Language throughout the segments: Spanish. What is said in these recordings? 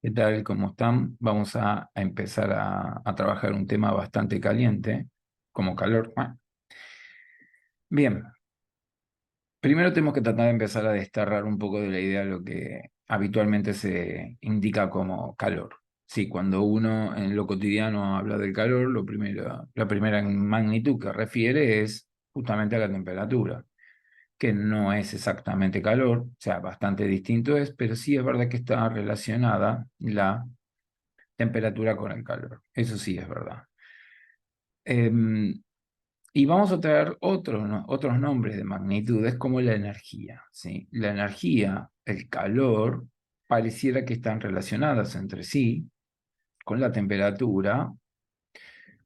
¿Qué tal? ¿Cómo están? Vamos a empezar a trabajar un tema bastante caliente, como calor. Bien, primero tenemos que tratar de empezar a desterrar un poco de la idea de lo que habitualmente se indica como calor. Sí, cuando uno en lo cotidiano habla del calor, la primera magnitud que refiere es justamente a la temperatura, que no es exactamente calor, o sea, bastante distinto es, pero sí es verdad que está relacionada la temperatura con el calor. Eso sí es verdad. Em, y vamos a traer otros nombres de magnitudes como la energía, ¿sí? La energía, el calor, pareciera que están relacionadas entre sí con la temperatura.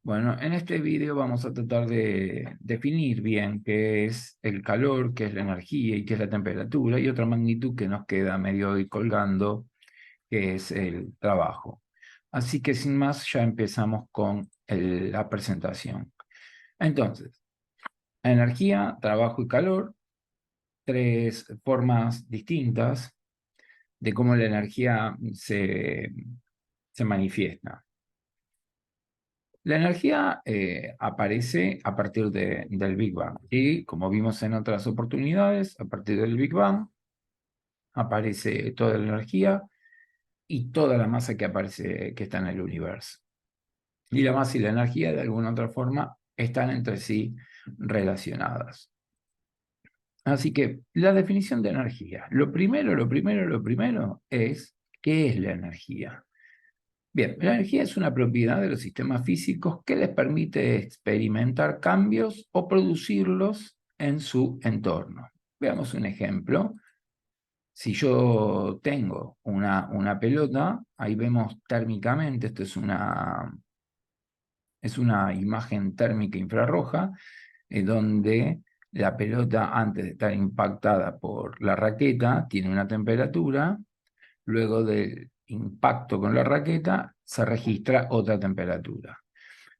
Bueno, en este video vamos a tratar de definir bien qué es el calor, qué es la energía y qué es la temperatura, y otra magnitud que nos queda medio ahí colgando, que es el trabajo. Así que sin más, ya empezamos con la presentación. Entonces, energía, trabajo y calor, tres formas distintas de cómo la energía se manifiesta. La energía aparece a partir del Big Bang y, como vimos en otras oportunidades, a partir del Big Bang aparece toda la energía y toda la masa que aparece, que está en el universo. Y la masa y la energía, de alguna otra forma, están entre sí relacionadas. Así que la definición de energía. Lo primero es, ¿qué es la energía? Bien, la energía es una propiedad de los sistemas físicos que les permite experimentar cambios o producirlos en su entorno. Veamos un ejemplo. Si yo tengo una pelota, ahí vemos térmicamente, esto es una imagen térmica infrarroja, donde la pelota, antes de estar impactada por la raqueta, tiene una temperatura, luego del impacto con la raqueta se registra otra temperatura.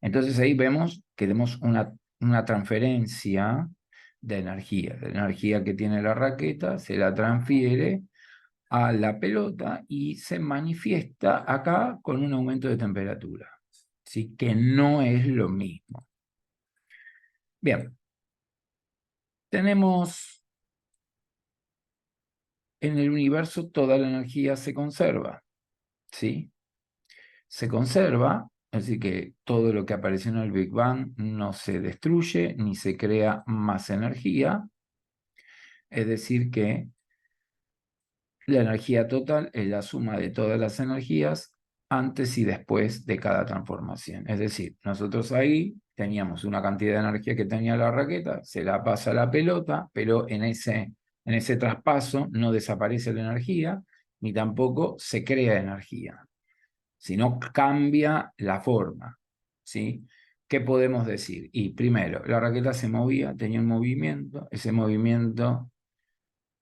Entonces ahí vemos que tenemos una transferencia de energía. La energía que tiene la raqueta se la transfiere a la pelota y se manifiesta acá con un aumento de temperatura. ¿Sí? Que no es lo mismo. Bien, tenemos en el universo toda la energía se conserva, ¿sí? Se conserva, así que todo lo que apareció en el Big Bang no se destruye ni se crea más energía, es decir que la energía total es la suma de todas las energías antes y después de cada transformación. Es decir, nosotros ahí teníamos una cantidad de energía que tenía la raqueta, se la pasa a la pelota, pero en ese traspaso no desaparece la energía, ni tampoco se crea energía, sino cambia la forma, ¿sí? ¿Qué podemos decir? Y primero, la raqueta se movía, tenía un movimiento, ese movimiento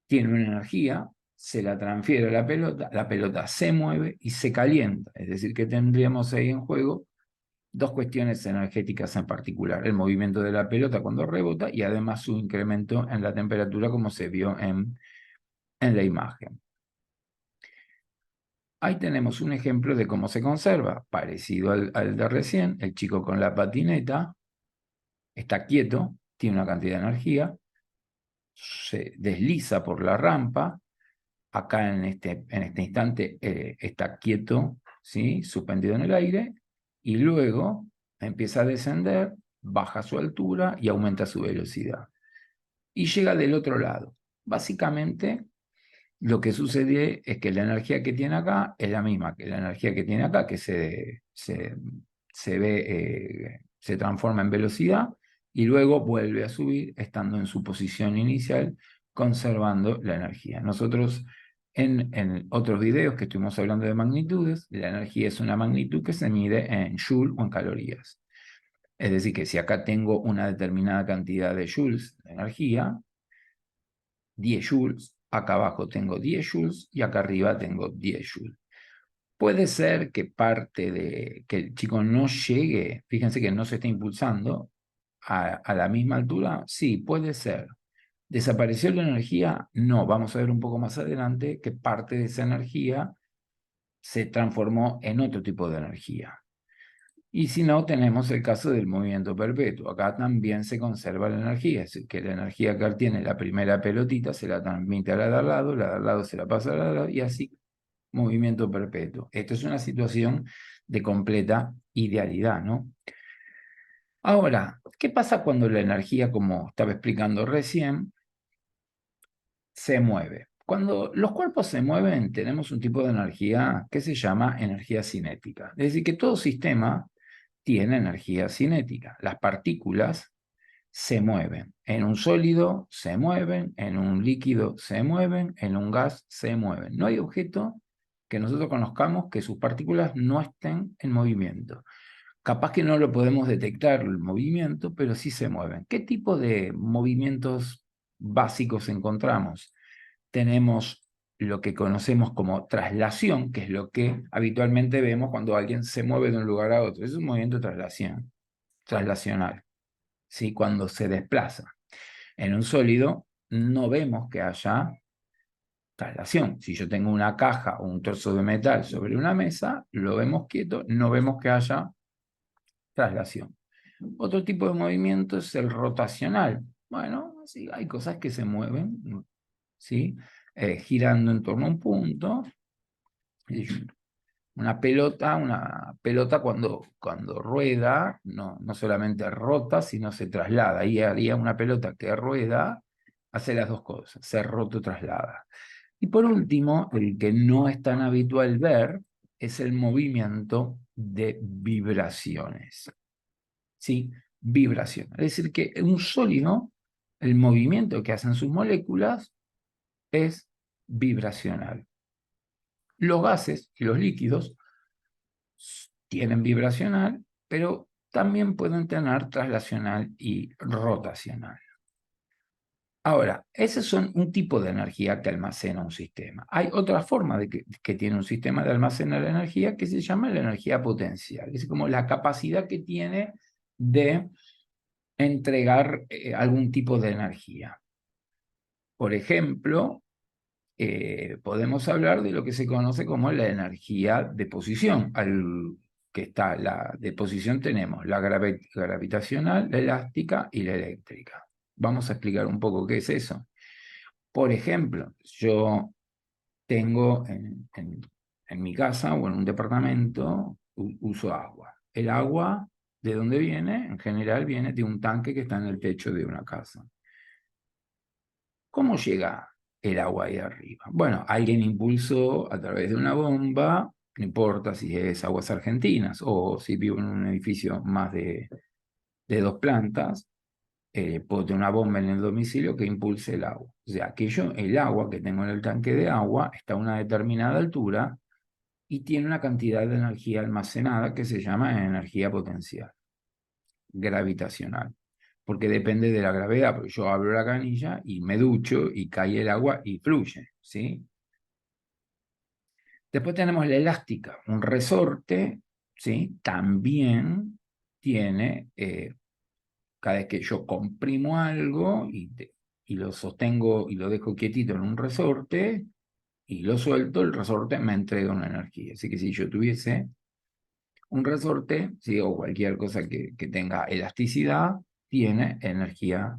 tiene una energía, se la transfiere a la pelota se mueve y se calienta. Es decir, que tendríamos ahí en juego dos cuestiones energéticas en particular: el movimiento de la pelota cuando rebota y además su incremento en la temperatura, como se vio en la imagen. Ahí tenemos un ejemplo de cómo se conserva, parecido al de recién. El chico con la patineta está quieto, tiene una cantidad de energía, se desliza por la rampa. Acá en este instante está quieto, ¿sí? Suspendido en el aire, y luego empieza a descender, baja su altura y aumenta su velocidad. Y llega del otro lado. Básicamente, lo que sucede es que la energía que tiene acá es la misma que la energía que tiene acá, que se transforma en velocidad y luego vuelve a subir estando en su posición inicial, conservando la energía. Nosotros en otros videos que estuvimos hablando de magnitudes, la energía es una magnitud que se mide en joule o en calorías. Es decir, que si acá tengo una determinada cantidad de joules de energía, 10 joules, acá abajo tengo 10 joules y acá arriba tengo 10 joules. Puede ser que que el chico no llegue, fíjense que no se está impulsando a la misma altura. Sí, puede ser. ¿Desapareció la energía? No, vamos a ver un poco más adelante que parte de esa energía se transformó en otro tipo de energía. Y si no, tenemos el caso del movimiento perpetuo. Acá también se conserva la energía, es decir, que la energía que tiene la primera pelotita se la transmite a la de al lado se la pasa a la de al lado, y así movimiento perpetuo. Esto es una situación de completa idealidad, ¿no? Ahora, ¿qué pasa cuando la energía, como estaba explicando recién, se mueve? Cuando los cuerpos se mueven, tenemos un tipo de energía que se llama energía cinética. Es decir, que todo sistema tiene energía cinética. Las partículas se mueven. En un sólido se mueven, en un líquido se mueven, en un gas se mueven. No hay objeto que nosotros conozcamos que sus partículas no estén en movimiento. Capaz que no lo podemos detectar el movimiento, pero sí se mueven. ¿Qué tipo de movimientos básicos encontramos? Tenemos lo que conocemos como traslación, que es lo que habitualmente vemos cuando alguien se mueve de un lugar a otro. Es un movimiento de traslación, traslacional, ¿sí? Cuando se desplaza. En un sólido no vemos que haya traslación. Si yo tengo una caja o un trozo de metal sobre una mesa, lo vemos quieto, no vemos que haya traslación. Otro tipo de movimiento es el rotacional. Bueno, sí, hay cosas que se mueven, ¿sí? Girando en torno a un punto. Una pelota cuando rueda, no solamente rota, sino se traslada. Ahí haría una pelota que rueda, hace las dos cosas, se rota o traslada. Y por último, el que no es tan habitual ver es el movimiento de vibraciones. ¿Sí? Vibración. Es decir, que un sólido, el movimiento que hacen sus moléculas es vibracional. Los gases y los líquidos tienen vibracional, pero también pueden tener traslacional y rotacional. Ahora, ese son un tipo de energía que almacena un sistema. Hay otra forma de que tiene un sistema de almacenar la energía que se llama la energía potencial. Es como la capacidad que tiene de entregar algún tipo de energía. Por ejemplo, podemos hablar de lo que se conoce como la energía de posición. Que está la de posición tenemos la gravitacional, la elástica y la eléctrica. Vamos a explicar un poco qué es eso. Por ejemplo, yo tengo en mi casa o en un departamento, uso agua. El agua, ¿de dónde viene? En general viene de un tanque que está en el techo de una casa. ¿Cómo llega el agua ahí arriba? Bueno, alguien impulsó a través de una bomba, no importa si es Aguas Argentinas o si vivo en un edificio más de dos plantas, puedo tener una bomba en el domicilio que impulse el agua. O sea, que el agua que tengo en el tanque de agua está a una determinada altura y tiene una cantidad de energía almacenada que se llama energía potencial, gravitacional, porque depende de la gravedad, porque yo abro la canilla y me ducho y cae el agua y fluye, ¿sí? Después tenemos la elástica, un resorte, ¿sí? También tiene, cada vez que yo comprimo algo y lo sostengo y lo dejo quietito en un resorte y lo suelto, el resorte me entrega una energía. Así que si yo tuviese un resorte, ¿sí? O cualquier cosa que tenga elasticidad, tiene energía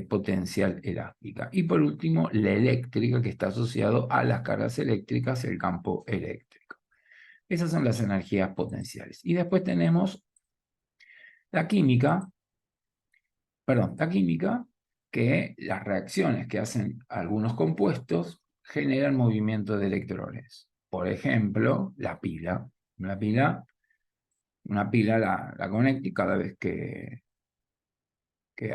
potencial elástica. Y por último, la eléctrica, que está asociado a las cargas eléctricas, el campo eléctrico. Esas son las energías potenciales. Y después tenemos la química, que las reacciones que hacen algunos compuestos generan movimiento de electrones. Por ejemplo, la pila. Una pila la conecto y cada vez que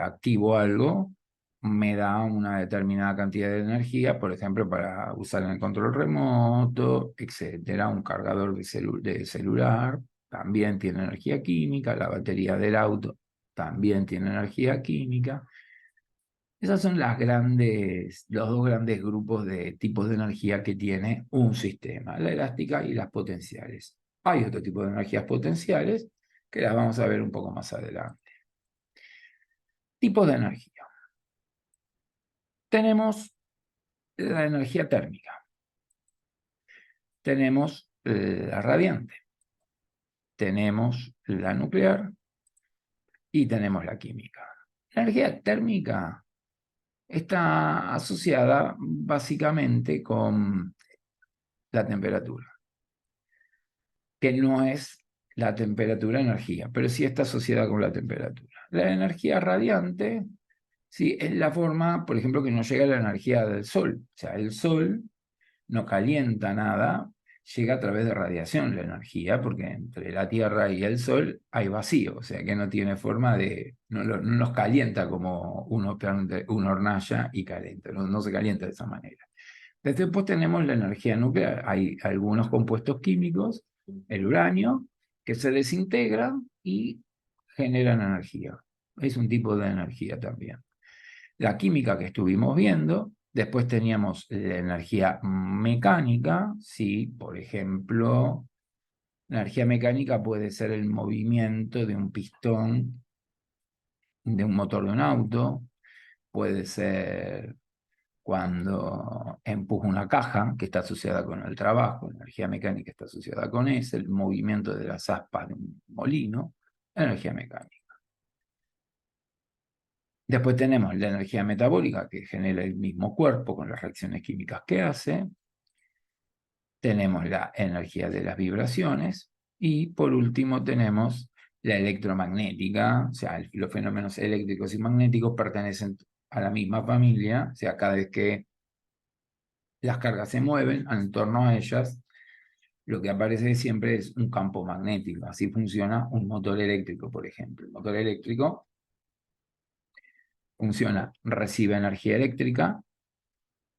activo algo, me da una determinada cantidad de energía, por ejemplo, para usar en el control remoto, etcétera. Un cargador de celular también tiene energía química, la batería del auto también tiene energía química. Esos son los dos grandes grupos de tipos de energía que tiene un sistema, la elástica y las potenciales. Hay otro tipo de energías potenciales que las vamos a ver un poco más adelante. Tipos de energía. Tenemos la energía térmica. Tenemos la radiante, tenemos la nuclear y tenemos la química. La energía térmica está asociada básicamente con la temperatura, que no es la temperatura energía, pero sí está asociada con la temperatura. La energía radiante, sí, es la forma, por ejemplo, que nos llega la energía del Sol. O sea, el Sol no calienta nada, llega a través de radiación la energía, porque entre la Tierra y el Sol hay vacío, o sea que no tiene forma de, no nos calienta como uno prende una hornalla y calienta, no se calienta de esa manera. Después tenemos la energía nuclear. Hay algunos compuestos químicos, el uranio, que se desintegran y generan energía. Es un tipo de energía también. La química que estuvimos viendo, después teníamos la energía mecánica, sí, por ejemplo, la energía mecánica puede ser el movimiento de un pistón de un motor de un auto, puede ser cuando empujo una caja que está asociada con el trabajo, la energía mecánica está asociada con eso, el movimiento de las aspas de un molino, energía mecánica. Después tenemos la energía metabólica que genera el mismo cuerpo con las reacciones químicas que hace. Tenemos la energía de las vibraciones y por último tenemos la electromagnética, o sea, los fenómenos eléctricos y magnéticos pertenecen a la misma familia, o sea, cada vez que las cargas se mueven en torno a ellas, lo que aparece siempre es un campo magnético. Así funciona un motor eléctrico, por ejemplo. El motor eléctrico funciona, recibe energía eléctrica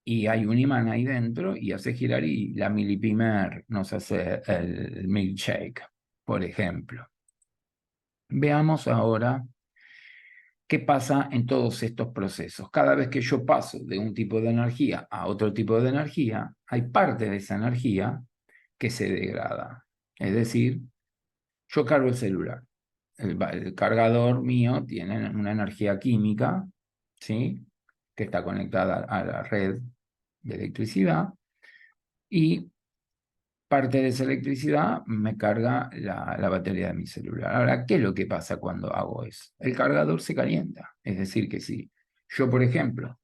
y hay un imán ahí dentro y hace girar y la milipimer nos hace el milkshake, por ejemplo. Veamos ahora qué pasa en todos estos procesos. Cada vez que yo paso de un tipo de energía a otro tipo de energía, hay parte de esa energía que se degrada. Es decir, yo cargo el celular. El cargador mío tiene una energía química, ¿sí? Que está conectada a la red de electricidad y parte de esa electricidad me carga la batería de mi celular. Ahora, ¿qué es lo que pasa cuando hago eso? El cargador se calienta. Es decir, que si yo, por ejemplo,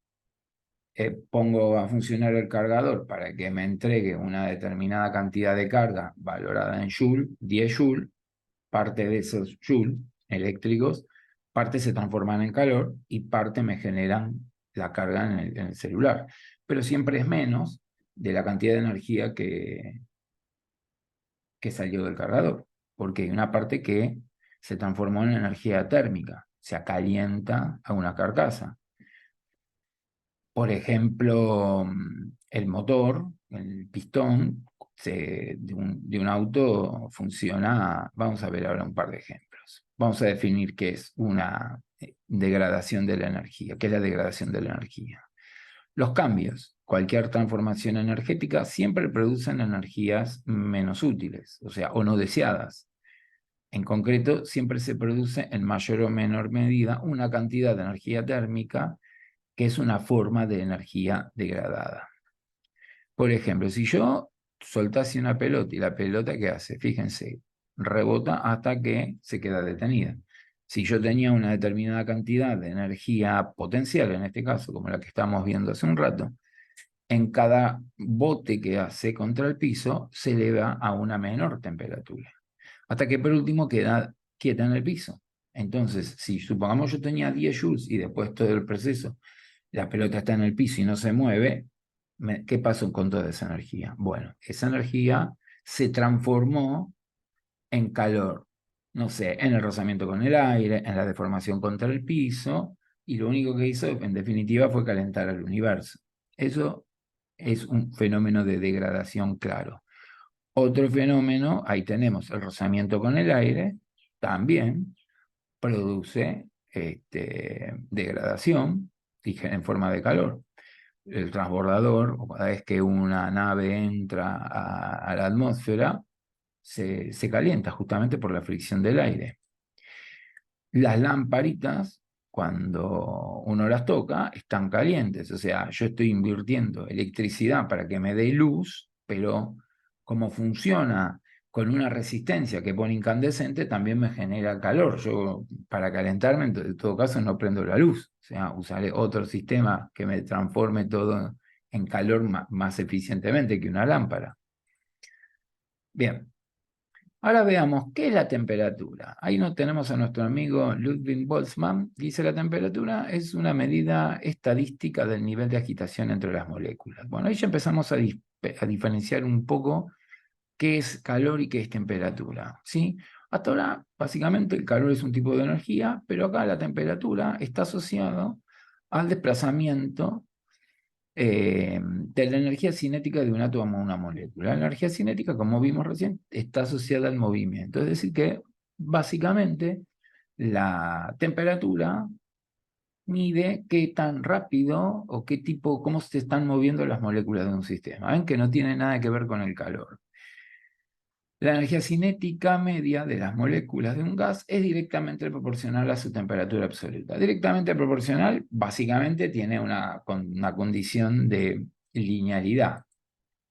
pongo a funcionar el cargador para que me entregue una determinada cantidad de carga valorada en Joule, 10 Joule, parte de esos Joule eléctricos, parte se transforman en calor y parte me generan la carga en el celular. Pero siempre es menos de la cantidad de energía que salió del cargador, porque hay una parte que se transformó en energía térmica, se calienta a una carcasa. Por ejemplo, el motor, el pistón de un auto funciona, vamos a ver ahora un par de ejemplos. Vamos a definir qué es una degradación de la energía, qué es la degradación de la energía. Los cambios, cualquier transformación energética, siempre producen energías menos útiles, o sea, o no deseadas. En concreto, siempre se produce en mayor o menor medida una cantidad de energía térmica que es una forma de energía degradada. Por ejemplo, si yo soltase una pelota y la pelota, ¿qué hace? Fíjense, rebota hasta que se queda detenida. Si yo tenía una determinada cantidad de energía potencial, en este caso, como la que estamos viendo hace un rato, en cada bote que hace contra el piso se eleva a una menor temperatura, hasta que por último queda quieta en el piso. Entonces, si supongamos yo tenía 10 joules y después todo el proceso, la pelota está en el piso y no se mueve, ¿qué pasó con toda esa energía? Bueno, esa energía se transformó en calor, no sé, en el rozamiento con el aire, en la deformación contra el piso, y lo único que hizo, en definitiva, fue calentar al universo. Eso es un fenómeno de degradación claro. Otro fenómeno, ahí tenemos el rozamiento con el aire, también produce degradación en forma de calor. El transbordador, o cada vez que una nave entra a la atmósfera, se calienta justamente por la fricción del aire. Las lamparitas, cuando uno las toca, están calientes, o sea, yo estoy invirtiendo electricidad para que me dé luz, pero como funciona con una resistencia que pone incandescente, también me genera calor. Yo, para calentarme, en todo caso, no prendo la luz. O sea, usaré otro sistema que me transforme todo en calor más eficientemente que una lámpara. Bien, ahora veamos qué es la temperatura. Ahí nos tenemos a nuestro amigo Ludwig Boltzmann. Dice: la temperatura es una medida estadística del nivel de agitación entre las moléculas. Bueno, ahí ya empezamos a diferenciar un poco qué es calor y qué es temperatura, ¿sí? Hasta ahora, básicamente, el calor es un tipo de energía, pero acá la temperatura está asociada al desplazamiento de la energía cinética de un átomo a una molécula. La energía cinética, como vimos recién, está asociada al movimiento. Es decir, que básicamente la temperatura mide qué tan rápido o qué tipo, cómo se están moviendo las moléculas de un sistema. Ven que no tiene nada que ver con el calor. La energía cinética media de las moléculas de un gas es directamente proporcional a su temperatura absoluta. Directamente proporcional, básicamente, tiene una condición de linealidad.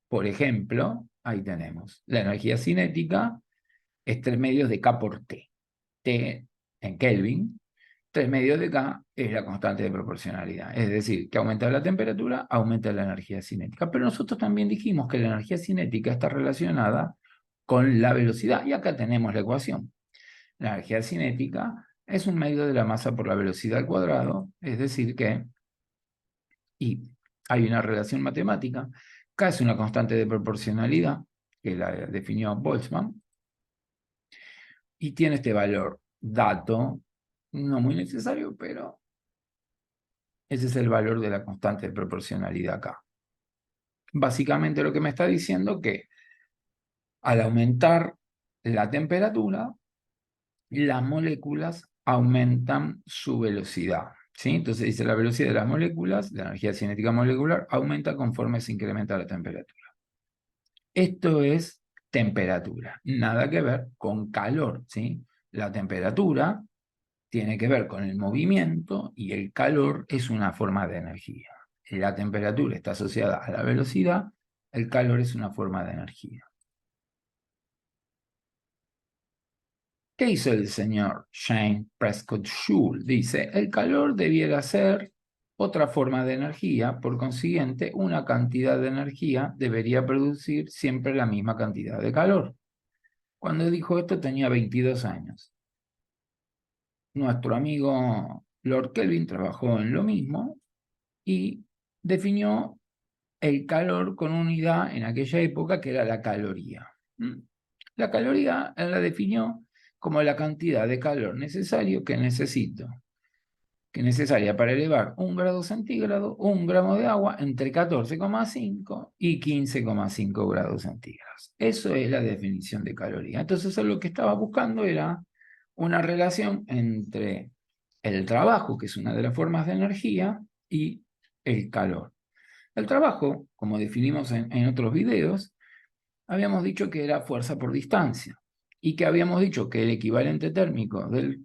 Por ejemplo, ahí tenemos, la energía cinética es 3 medios de K por T. T en Kelvin, 3 medios de K es la constante de proporcionalidad. Es decir, que aumenta la temperatura, aumenta la energía cinética. Pero nosotros también dijimos que la energía cinética está relacionada con la velocidad. Y acá tenemos la ecuación. La energía cinética es un medio de la masa por la velocidad al cuadrado, es decir que, y hay una relación matemática, K es una constante de proporcionalidad, que la definió Boltzmann, y tiene este valor, dato, no muy necesario, pero ese es el valor de la constante de proporcionalidad acá. Básicamente lo que me está diciendo que al aumentar la temperatura, las moléculas aumentan su velocidad, ¿sí? Entonces dice: la velocidad de las moléculas, la energía cinética molecular, aumenta conforme se incrementa la temperatura. Esto es temperatura, nada que ver con calor, ¿sí? La temperatura tiene que ver con el movimiento y el calor es una forma de energía. La temperatura está asociada a la velocidad, el calor es una forma de energía. ¿Qué hizo el señor James Prescott Joule? Dice: el calor debiera ser otra forma de energía, por consiguiente, una cantidad de energía debería producir siempre la misma cantidad de calor. Cuando dijo esto tenía 22 años. Nuestro amigo Lord Kelvin trabajó en lo mismo y definió el calor con una unidad en aquella época que era la caloría. La caloría él la definió como la cantidad de calor necesario que necesito, que es necesaria para elevar 1 grado centígrado, 1 gramo de agua entre 14,5 y 15,5 grados centígrados. Eso es la definición de caloría. Entonces, lo que estaba buscando era una relación entre el trabajo, que es una de las formas de energía, y el calor. El trabajo, como definimos en otros videos, habíamos dicho que era fuerza por distancia y que habíamos dicho que el equivalente térmico del,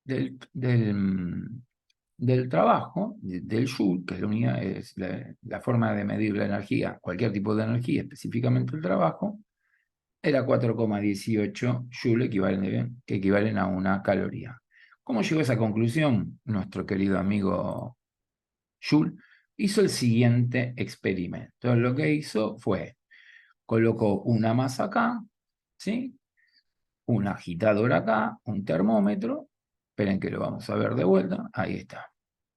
del trabajo, del Joule, que es la unidad, es la forma de medir la energía, cualquier tipo de energía, específicamente el trabajo, era 4,18 Joule que equivalen a una caloría. ¿Cómo llegó a esa conclusión? Nuestro querido amigo Joule hizo el siguiente experimento. Lo que hizo fue, colocó una masa acá, ¿sí? Un agitador acá, un termómetro. Esperen que lo vamos a ver de vuelta. Ahí está,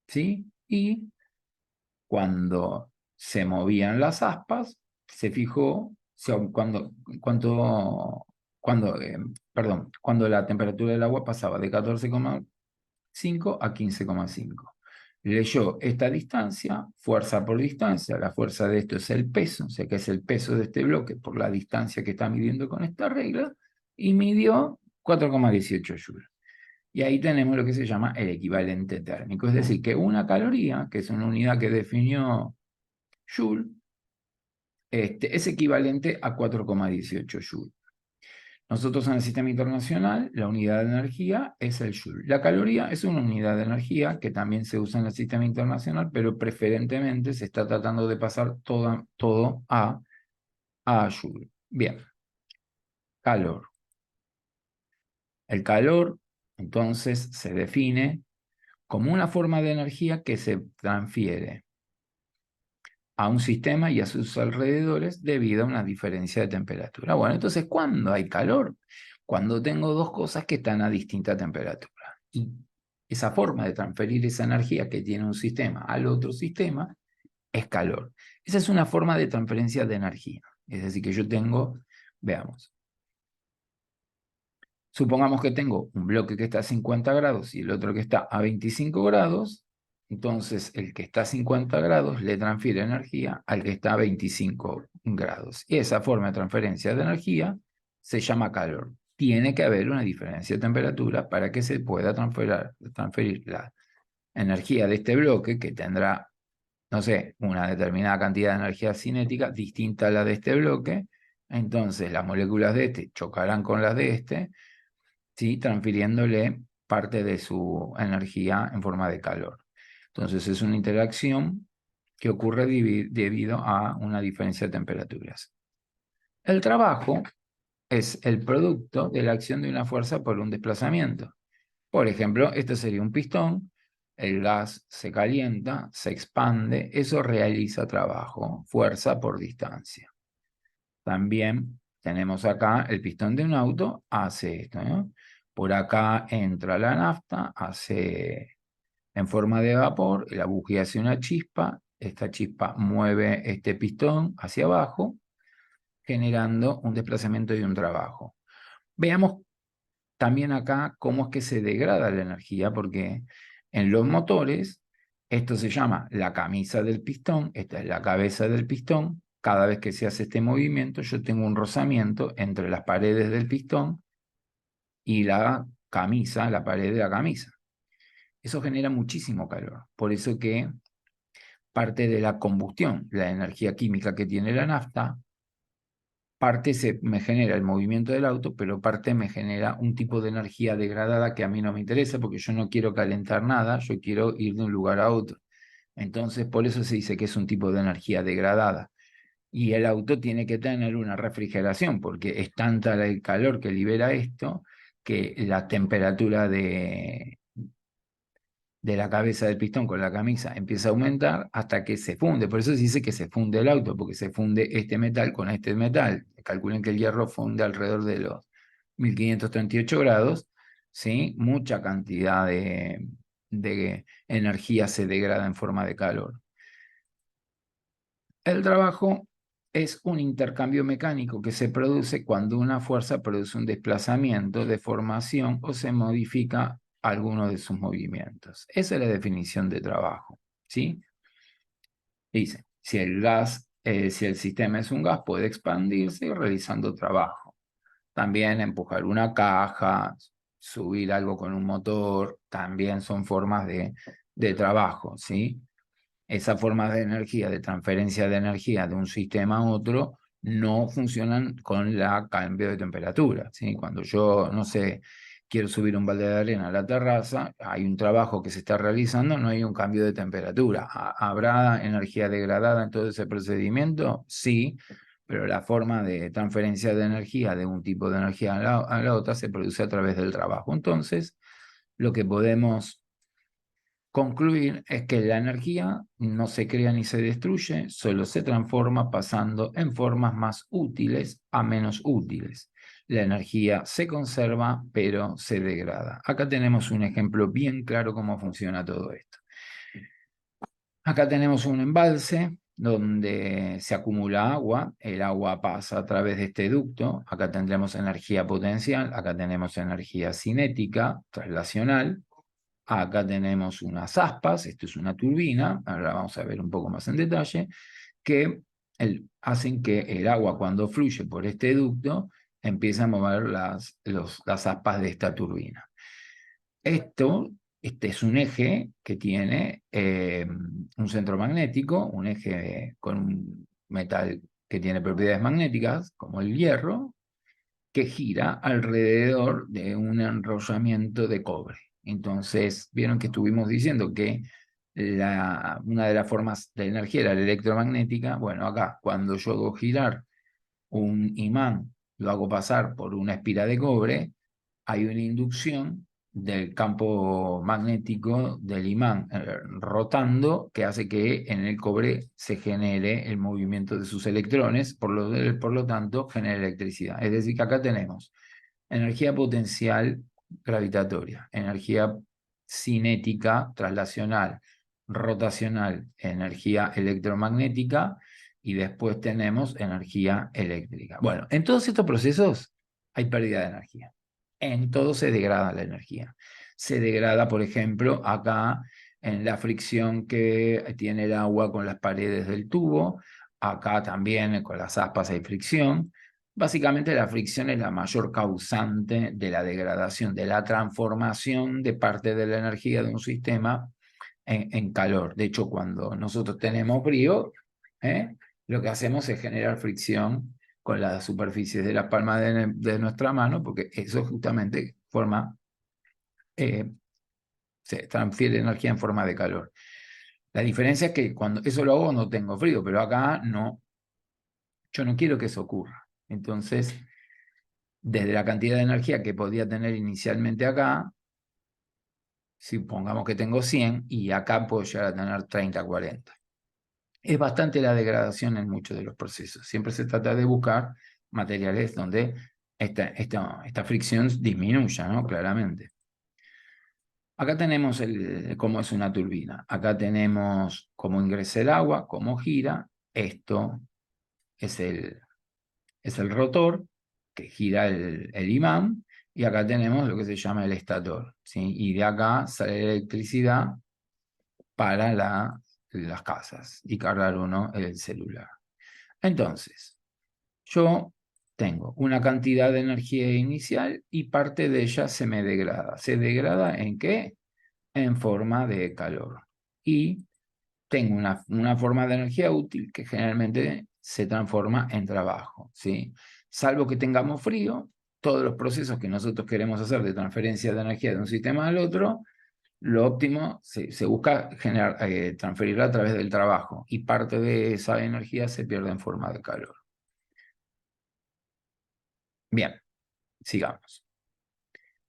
¿sí? Y cuando se movían las aspas, se fijó cuando la temperatura del agua pasaba de 14,5 a 15,5. Leyó esta distancia, fuerza por distancia, la fuerza de esto es el peso, o sea que es el peso de este bloque por la distancia que está midiendo con esta regla, y midió 4,18 joules. Y ahí tenemos lo que se llama el equivalente térmico, es decir, que una caloría, que es una unidad que definió Joule, es equivalente a 4,18 joules. Nosotros en el sistema internacional, la unidad de energía es el joule. La caloría es una unidad de energía que también se usa en el sistema internacional, pero preferentemente se está tratando de pasar todo a joule. Bien, calor. El calor, entonces, se define como una forma de energía que se transfiere a un sistema y a sus alrededores debido a una diferencia de temperatura. Bueno, entonces, ¿cuándo hay calor? Cuando tengo dos cosas que están a distinta temperatura. Y esa forma de transferir esa energía que tiene un sistema al otro sistema es calor. Esa es una forma de transferencia de energía. Es decir, que yo tengo, veamos, supongamos que tengo un bloque que está a 50 grados y el otro que está a 25 grados, entonces el que está a 50 grados le transfiere energía al que está a 25 grados. Y esa forma de transferencia de energía se llama calor. Tiene que haber una diferencia de temperatura para que se pueda transferir la energía de este bloque, que tendrá, no sé, una determinada cantidad de energía cinética distinta a la de este bloque. Entonces las moléculas de este chocarán con las de este, ¿sí? Transfiriéndole parte de su energía en forma de calor. Entonces es una interacción que ocurre debido a una diferencia de temperaturas. El trabajo es el producto de la acción de una fuerza por un desplazamiento. Por ejemplo, este sería un pistón, el gas se calienta, se expande, eso realiza trabajo, fuerza por distancia. También tenemos acá el pistón de un auto, hace esto, ¿no? Por acá entra la nafta, hace en forma de vapor, la bujía hace una chispa, esta chispa mueve este pistón hacia abajo, generando un desplazamiento y un trabajo. Veamos también acá cómo es que se degrada la energía, porque en los motores esto se llama la camisa del pistón, esta es la cabeza del pistón. Cada vez que se hace este movimiento, yo tengo un rozamiento entre las paredes del pistón y la camisa, la pared de la camisa. Eso genera muchísimo calor. Por eso que parte de la combustión, la energía química que tiene la nafta, parte me genera el movimiento del auto, pero parte me genera un tipo de energía degradada que a mí no me interesa, porque yo no quiero calentar nada, yo quiero ir de un lugar a otro. Entonces, por eso se dice que es un tipo de energía degradada. Y el auto tiene que tener una refrigeración, porque es tanta el calor que libera esto, que la temperatura de la cabeza del pistón con la camisa empieza a aumentar hasta que se funde. Por eso se dice que se funde el auto, porque se funde este metal con este metal. Calculen que el hierro funde alrededor de los 1538 grados, ¿sí? Mucha cantidad de energía se degrada en forma de calor. El trabajo es un intercambio mecánico que se produce cuando una fuerza produce un desplazamiento, deformación o se modifica alguno de sus movimientos. Esa es la definición de trabajo, ¿sí? Dice, si el sistema es un gas, puede expandirse realizando trabajo. También empujar una caja, subir algo con un motor, también son formas de trabajo, ¿sí? Esas formas de energía, de transferencia de energía de un sistema a otro, no funcionan con el cambio de temperatura, ¿sí? Cuando yo, no sé, quiero subir un balde de arena a la terraza, hay un trabajo que se está realizando, no hay un cambio de temperatura. ¿Habrá energía degradada en todo ese procedimiento? Sí, pero la forma de transferencia de energía de un tipo de energía a la otra se produce a través del trabajo. Entonces, lo que podemos concluir es que la energía no se crea ni se destruye, solo se transforma pasando en formas más útiles a menos útiles. La energía se conserva, pero se degrada. Acá tenemos un ejemplo bien claro cómo funciona todo esto. Acá tenemos un embalse donde se acumula agua, el agua pasa a través de este ducto, acá tendremos energía potencial, acá tenemos energía cinética, traslacional. Acá tenemos unas aspas, esto es una turbina, ahora vamos a ver un poco más en detalle, que hacen que el agua cuando fluye por este ducto empiece a mover las aspas de esta turbina. Este es un eje que tiene un centro magnético, un eje con un metal que tiene propiedades magnéticas, como el hierro, que gira alrededor de un enrollamiento de cobre. Entonces, vieron que estuvimos diciendo que una de las formas de energía era la electromagnética. Bueno, acá, cuando yo hago girar un imán lo hago pasar por una espira de cobre, hay una inducción del campo magnético del imán rotando que hace que en el cobre se genere el movimiento de sus electrones, por lo tanto genera electricidad. Es decir, que acá tenemos energía potencial gravitatoria, energía cinética traslacional, rotacional, energía electromagnética y después tenemos energía eléctrica. Bueno, en todos estos procesos hay pérdida de energía. En todo se degrada la energía. Se degrada, por ejemplo, acá en la fricción que tiene el agua con las paredes del tubo, acá también con las aspas hay fricción. Básicamente la fricción es la mayor causante de la degradación, de la transformación de parte de la energía de un sistema en calor. De hecho, cuando nosotros tenemos frío, lo que hacemos es generar fricción con las superficies de la palma de nuestra mano, porque eso justamente se transfiere energía en forma de calor. La diferencia es que cuando eso lo hago no tengo frío, pero acá no, yo no quiero que eso ocurra. Entonces, desde la cantidad de energía que podía tener inicialmente acá, supongamos que tengo 100 y acá puedo llegar a tener 30, 40. Es bastante la degradación en muchos de los procesos. Siempre se trata de buscar materiales donde esta fricción disminuya, ¿no? Claramente. Acá tenemos cómo es una turbina. Acá tenemos cómo ingresa el agua, cómo gira. Esto es el rotor que gira el imán. Y acá tenemos lo que se llama el estator, ¿sí? Y de acá sale la electricidad para las casas y cargar uno el celular. Entonces, yo tengo una cantidad de energía inicial y parte de ella se me degrada. ¿Se degrada en qué? En forma de calor. Y tengo una forma de energía útil que generalmente se transforma en trabajo, ¿sí? Salvo que tengamos frío, todos los procesos que nosotros queremos hacer de transferencia de energía de un sistema al otro, lo óptimo se busca transferirla a través del trabajo y parte de esa energía se pierde en forma de calor. Bien, sigamos.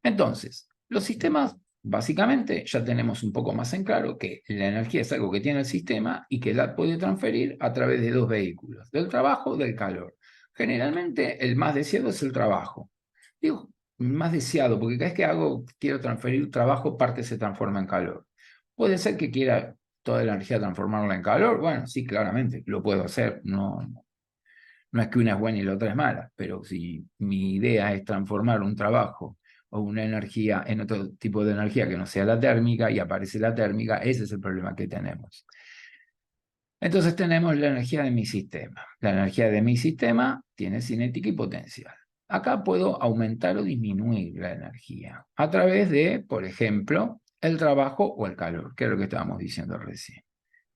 Entonces, los sistemas, básicamente, ya tenemos un poco más en claro que la energía es algo que tiene el sistema y que la puede transferir a través de dos vehículos, del trabajo o del calor. Generalmente, el más deseado es el trabajo. Digo, más deseado, porque cada vez que quiero transferir trabajo, parte se transforma en calor. Puede ser que quiera toda la energía transformarla en calor. Bueno, sí, claramente, lo puedo hacer. No es que una es buena y la otra es mala, pero si mi idea es transformar un trabajo o una energía en otro tipo de energía que no sea la térmica y aparece la térmica, ese es el problema que tenemos. Entonces tenemos la energía de mi sistema. La energía de mi sistema tiene cinética y potencial. Acá puedo aumentar o disminuir la energía a través de, por ejemplo, el trabajo o el calor, que es lo que estábamos diciendo recién.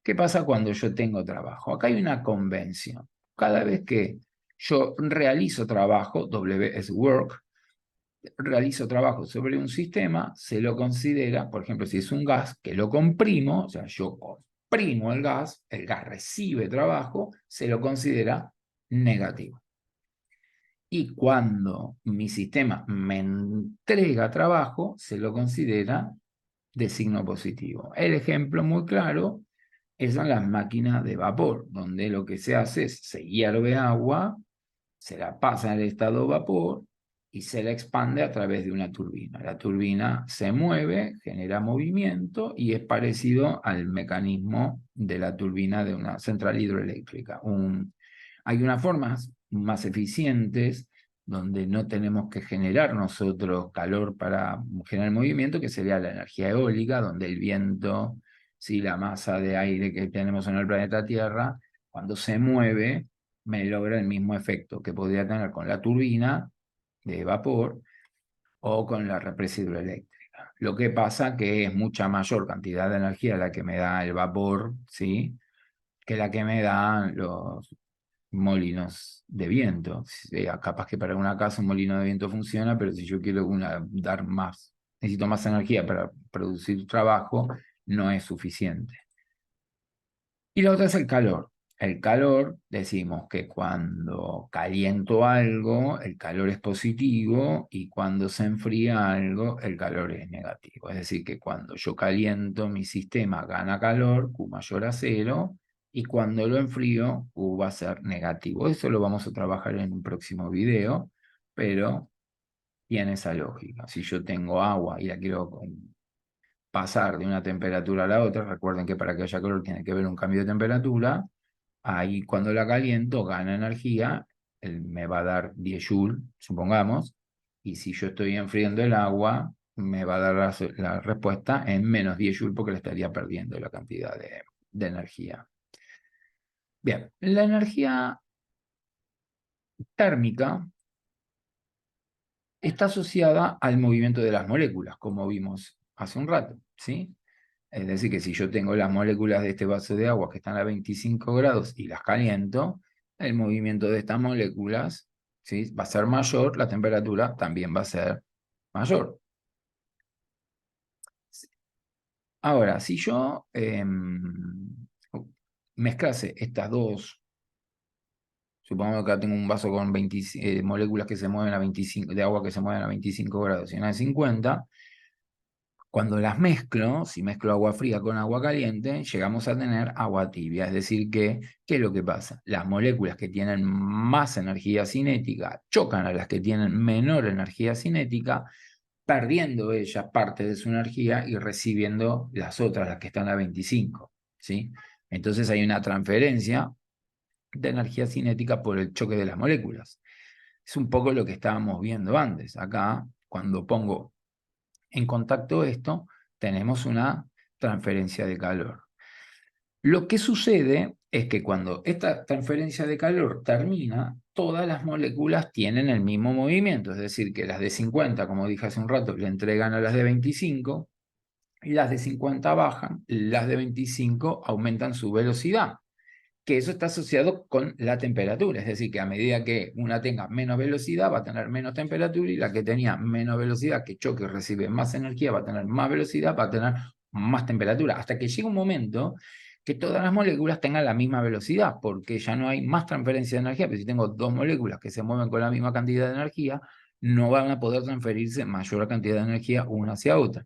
¿Qué pasa cuando yo tengo trabajo? Acá hay una convención. Cada vez que yo realizo trabajo, W es work, realizo trabajo sobre un sistema, se lo considera, por ejemplo, si es un gas, que lo comprimo, o sea, yo comprimo el gas recibe trabajo, se lo considera negativo. Y cuando mi sistema me entrega trabajo, se lo considera de signo positivo. El ejemplo muy claro son las máquinas de vapor, donde lo que se hace es se hierve agua, se la pasa al estado vapor y se la expande a través de una turbina. La turbina se mueve, genera movimiento y es parecido al mecanismo de la turbina de una central hidroeléctrica. Hay unas formas más eficientes donde no tenemos que generar nosotros calor para generar movimiento, que sería la energía eólica, donde el viento, ¿sí? La masa de aire que tenemos en el planeta Tierra, cuando se mueve, me logra el mismo efecto que podría tener con la turbina de vapor o con la represa hidroeléctrica. Lo que pasa que es mucha mayor cantidad de energía la que me da el vapor, ¿sí? Que la que me dan los molinos de viento. Capaz que para una casa un molino de viento funciona, pero si yo quiero dar más, necesito más energía para producir trabajo, no es suficiente. Y la otra es el calor. el calor, decimos que cuando caliento algo, el calor es positivo y cuando se enfría algo, el calor es negativo. Es decir, que cuando yo caliento, mi sistema gana calor, Q mayor a cero, y cuando lo enfrío, Q va a ser negativo. Eso lo vamos a trabajar en un próximo video, pero tiene esa lógica. Si yo tengo agua y la quiero pasar de una temperatura a la otra, recuerden que para que haya calor tiene que haber un cambio de temperatura. Ahí cuando la caliento gana energía, él me va a dar 10 joules, supongamos, y si yo estoy enfriando el agua, me va a dar la respuesta en menos 10 joules porque le estaría perdiendo la cantidad de energía. Bien, la energía térmica está asociada al movimiento de las moléculas, como vimos hace un rato, ¿sí? Es decir, que si yo tengo las moléculas de este vaso de agua que están a 25 grados y las caliento, el movimiento de estas moléculas, ¿sí?, va a ser mayor, la temperatura también va a ser mayor. Ahora, si yo mezclase estas dos, supongamos que acá tengo un vaso con 20, moléculas que se mueven a 25, de agua que se mueven a 25 grados y una de 50, cuando las mezclo, si mezclo agua fría con agua caliente, llegamos a tener agua tibia. Es decir, que, ¿qué es lo que pasa? Las moléculas que tienen más energía cinética chocan a las que tienen menor energía cinética, perdiendo ellas parte de su energía y recibiendo las otras, las que están a 25, ¿sí? Entonces hay una transferencia de energía cinética por el choque de las moléculas. Es un poco lo que estábamos viendo antes. Acá, cuando pongo en contacto esto, tenemos una transferencia de calor. Lo que sucede es que cuando esta transferencia de calor termina, todas las moléculas tienen el mismo movimiento, es decir, que las de 50, como dije hace un rato, le entregan a las de 25, y las de 50 bajan, las de 25 aumentan su velocidad, que eso está asociado con la temperatura, es decir, que a medida que una tenga menos velocidad va a tener menos temperatura y la que tenía menos velocidad, que choque y recibe más energía, va a tener más velocidad, va a tener más temperatura, hasta que llega un momento que todas las moléculas tengan la misma velocidad, porque ya no hay más transferencia de energía, pero si tengo dos moléculas que se mueven con la misma cantidad de energía, no van a poder transferirse mayor cantidad de energía una hacia otra.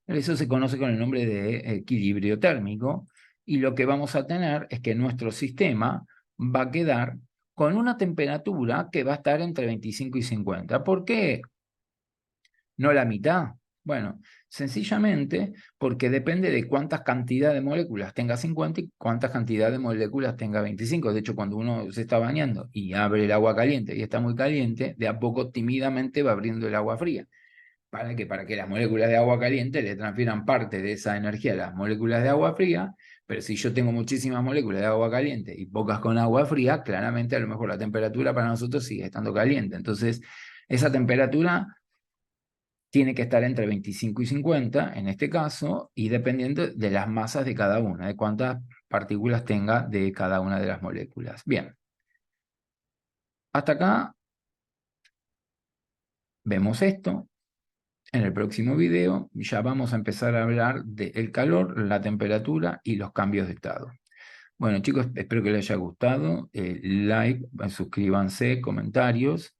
Eso se conoce con el nombre de equilibrio térmico, y lo que vamos a tener es que nuestro sistema va a quedar con una temperatura que va a estar entre 25 y 50. ¿Por qué no la mitad? Bueno, sencillamente porque depende de cuántas cantidad de moléculas tenga 50 y cuántas cantidad de moléculas tenga 25. De hecho, cuando uno se está bañando y abre el agua caliente y está muy caliente, de a poco tímidamente va abriendo el agua fría. Para que las moléculas de agua caliente le transfieran parte de esa energía a las moléculas de agua fría, pero si yo tengo muchísimas moléculas de agua caliente y pocas con agua fría, claramente a lo mejor la temperatura para nosotros sigue estando caliente. Entonces, esa temperatura tiene que estar entre 25 y 50 en este caso, y dependiendo de las masas de cada una, de cuántas partículas tenga de cada una de las moléculas. Bien, hasta acá vemos esto. En el próximo video ya vamos a empezar a hablar del calor, la temperatura y los cambios de estado. Bueno, chicos, espero que les haya gustado. Like, suscríbanse, comentarios,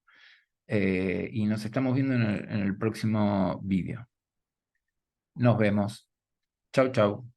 y nos estamos viendo en el próximo video. Nos vemos. Chau, chau.